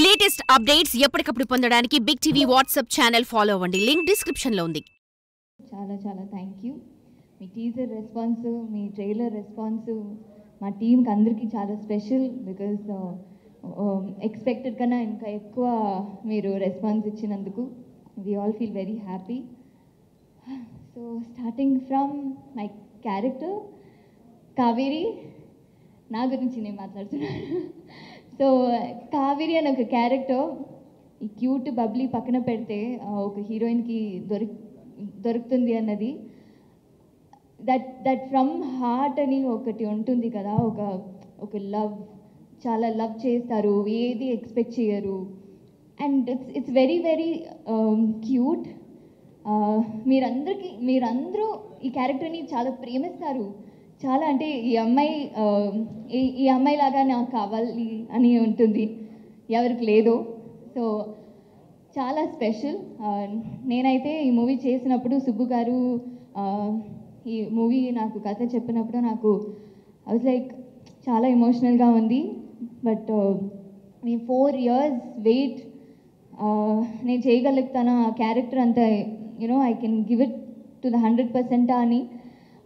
Latest updates ఎప్పటికప్పుడు పొందడానికి big TV WhatsApp channel follow అవ్వండి. లింక్ డిస్క్రిప్షన్ లో ఉంది. చాలా చాలా థ్యాంక్ యూ. మీ టీజర్ రెస్పాన్స్, మీ ట్రైలర్ రెస్పాన్స్ మా టీంకి అందరికీ చాలా స్పెషల్. బికాజ్ ఎక్స్పెక్టెడ్ కన్నా ఇంకా ఎక్కువ మీరు రెస్పాన్స్ ఇచ్చినందుకు we all feel very happy. So starting from my character Kaveri, నా గురించి నేను మాట్లాడుతున్నాను. సో కావేరి అని ఒక క్యారెక్టర్, ఈ క్యూట్ బబ్లీ పక్కన పెడితే ఒక హీరోయిన్కి దొరుకుతుంది అన్నది, దట్ ఫ్రమ్ హార్ట్ అని ఒకటి ఉంటుంది కదా, ఒక లవ్, చాలా లవ్ చేస్తారు, ఏది ఎక్స్పెక్ట్ చేయరు. And it's very very cute. మీరందరూ ఈ క్యారెక్టర్ని చాలా ప్రేమిస్తారు. చాలా అంటే ఈ అమ్మాయి లాగా నాకు కావాలి అని ఉంటుంది, ఎవరికి లేదో. సో చాలా స్పెషల్. నేనైతే ఈ మూవీ చేసినప్పుడు సుబ్బు గారు ఈ మూవీ నాకు కథ చెప్పినప్పుడు నాకు ఐ వాజ్ లైక్ చాలా ఎమోషనల్గా ఉంది. బట్ మీ 4 years వెయిట్, నేను చేయగలుగుతాను ఆ క్యారెక్టర్ అంతా, you know I can give it to the 100% అని.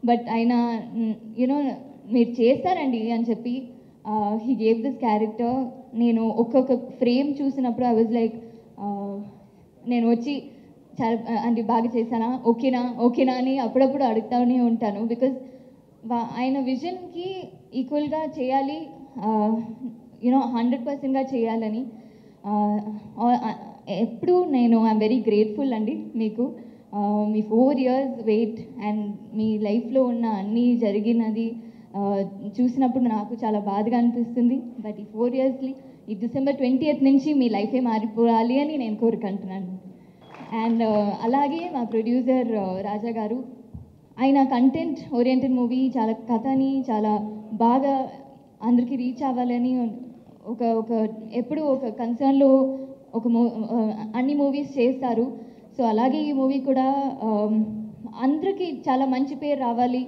బట్ ఆయన మీరు చేస్తారండి అని చెప్పి హీ గేవ్ దిస్ క్యారెక్టర్. నేను ఒక్కొక్క ఫ్రేమ్ చూసినప్పుడు ఐ వాజ్ లైక్, నేను వచ్చి చాలా అంటే బాగా చేశానా, ఓకేనా అని అప్పుడప్పుడు అడుగుతూనే ఉంటాను. బికాజ్ ఆయన విజన్కి ఈక్వల్గా చేయాలి, 100%గా చేయాలని ఎప్పుడు నేను ఐఎమ్ వెరీ గ్రేట్ఫుల్ అండి మీకు. మీ 4 years వెయిట్ అండ్ మీ లైఫ్లో ఉన్న అన్నీ జరిగినది చూసినప్పుడు నాకు చాలా బాధగా అనిపిస్తుంది. బట్ ఈ 4 yearsly ఈ December 20th నుంచి మీ లైఫే మారిపోవాలి అని నేను కోరుకుంటున్నాను. అండ్ అలాగే మా ప్రొడ్యూసర్ రాజా గారు, ఆయన కంటెంట్ ఓరియంటెడ్ మూవీ, చాలా కథని చాలా బాగా అందరికీ రీచ్ అవ్వాలని ఎప్పుడు ఒక కన్సర్న్లో అన్ని మూవీస్ చేస్తారు. సో అలాగే ఈ మూవీ కూడా అందరికీ చాలా మంచి పేరు రావాలి,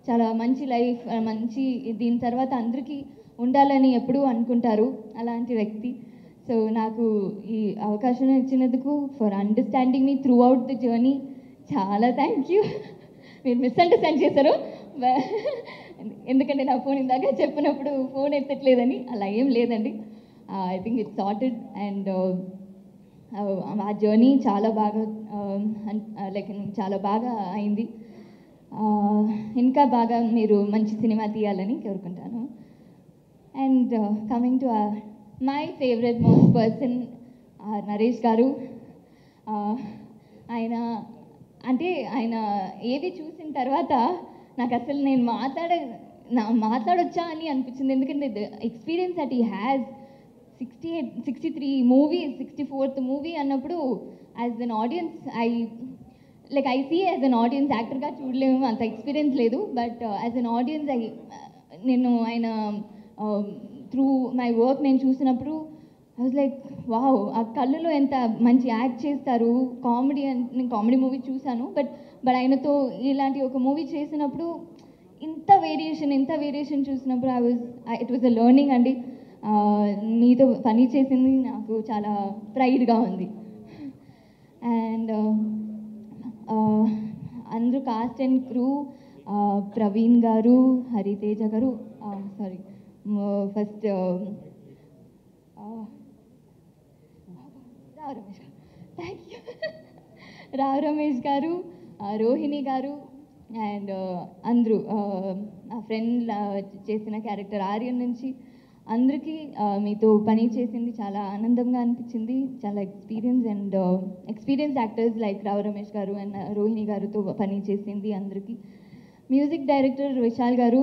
చాలా మంచి లైఫ్, మంచి దీని తర్వాత అందరికీ ఉండాలని ఎప్పుడూ అనుకుంటారు అలాంటి వ్యక్తి. సో నాకు ఈ అవకాశం ఇచ్చినందుకు, for understanding me through out the journey, చాలా థ్యాంక్ యూ. మీరు మిస్అండర్స్టాండ్ చేశారు, ఎందుకంటే నా ఫోన్ ఇందాక చెప్పినప్పుడు ఫోన్ ఎత్తట్లేదని. అలా ఏం లేదండి, I think it's sorted. And ఆ జర్నీ చాలా బాగా చాలా బాగా అయింది. ఇంకా బాగా మీరు మంచి సినిమా తీయాలని కోరుకుంటాను. And coming to my favourite most person Naresh గారు. ఆయన ఏది చూసిన తర్వాత నాకు అసలు నేను మాట్లాడొచ్చా అని అనిపించింది. ఎందుకంటే the experience that he has, 63 movies, 64th movie అన్నప్పుడు as an audience I see as an audience, యాక్టర్గా చూడలేము, అంత ఎక్స్పీరియన్స్ లేదు. బట్ యాజ్ అన్ ఆడియన్స్ నేను ఆయన త్రూ మై వర్క్ నేను చూసినప్పుడు ఐ వాజ్ లైక్ వావ్, ఆ కళ్ళులో ఎంత మంచి యాక్ట్ చేస్తారు. నేను కామెడీ మూవీ చూశాను, బట్ ఆయనతో ఇలాంటి ఒక మూవీ చేసినప్పుడు ఇంత వేరియేషన్ చూసినప్పుడు ఇట్ వాజ్ అ లెర్నింగ్ అండి. మీతో పని చేసింది నాకు చాలా ప్రైడ్గా ఉంది. అండ్ అందరూ కాస్ట్ అండ్ క్రూ, ప్రవీణ్ గారు, హరితేజ గారు, ఫస్ట్ రావ్ రమేష్ గారు, రోహిణి గారు, అండ్ అందరూ నా ఫ్రెండ్ చేసిన క్యారెక్టర్ ఆర్యన్ నుంచి అందరికీ మీతో పని చేసింది చాలా ఆనందంగా అనిపించింది. చాలా experience actors like Rao Ramesh గారు అండ్ రోహిణి గారితో పని చేసింది అందరికీ. మ్యూజిక్ డైరెక్టర్ విశాల్ గారు,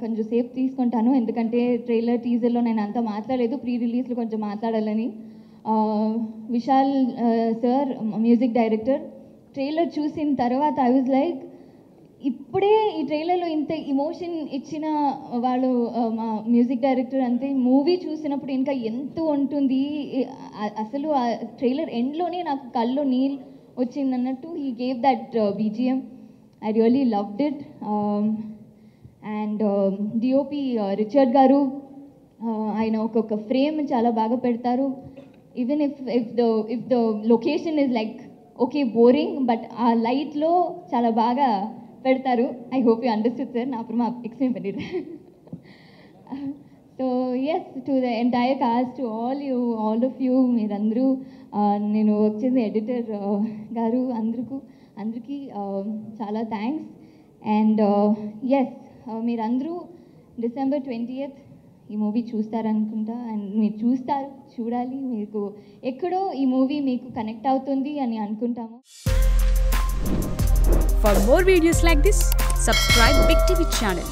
కొంచెం సేపు తీసుకుంటాను ఎందుకంటే ట్రైలర్ టీజర్లో నేను అంతా మాట్లాడలేదు, ప్రీ రిలీజ్లో కొంచెం మాట్లాడాలని. Vishal sir music director, trailer చూసిన తర్వాత ఐ వాజ్ లైక్, ఇప్పుడే ఈ ట్రైలర్లో ఇంత ఇమోషన్ ఇచ్చిన వాళ్ళు మా మ్యూజిక్ డైరెక్టర్ అంతే, మూవీ చూసినప్పుడు ఇంకా ఎంత ఉంటుంది అసలు. ఆ ట్రైలర్ ఎండ్లోనే నాకు కళ్ళు నీళ్ళు వచ్చింది అన్నట్టు he gave that BGM. I really loved it. And DOP Richard గారు, ఆయన ఒక్కొక్క ఫ్రేమ్ చాలా బాగా పెడతారు. even if the location is like okay boring, but ఆ లైట్లో చాలా బాగా పెడతారు. I hope you understood sir. నా అప్పుడు ఎక్స్ప్లెయిన్ பண்ணிடுறேன். So yes, to the entire cast, to all of you, మీరందరూ, నేను వర్క్ చేసిన ఎడిటర్ గారు అందరికీ చాలా థ్యాంక్స్. అండ్ ఎస్, మీరందరూ December 20th ఈ మూవీ చూస్తారనుకుంటా. అండ్ మీరు చూడాలి. మీకు ఎక్కడో ఈ మూవీ మీకు కనెక్ట్ అవుతుంది అని అనుకుంటాము. For more videos like this, subscribe Big TV channel.